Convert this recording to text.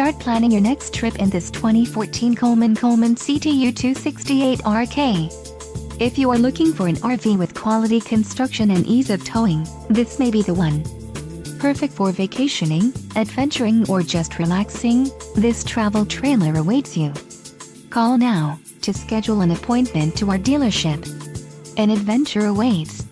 Start planning your next trip in this 2014 Coleman Coleman CTU 268RK. If you are looking for an RV with quality construction and ease of towing, this may be the one. Perfect for vacationing, adventuring, or just relaxing, this travel trailer awaits you. Call now to schedule an appointment to our dealership. An adventure awaits.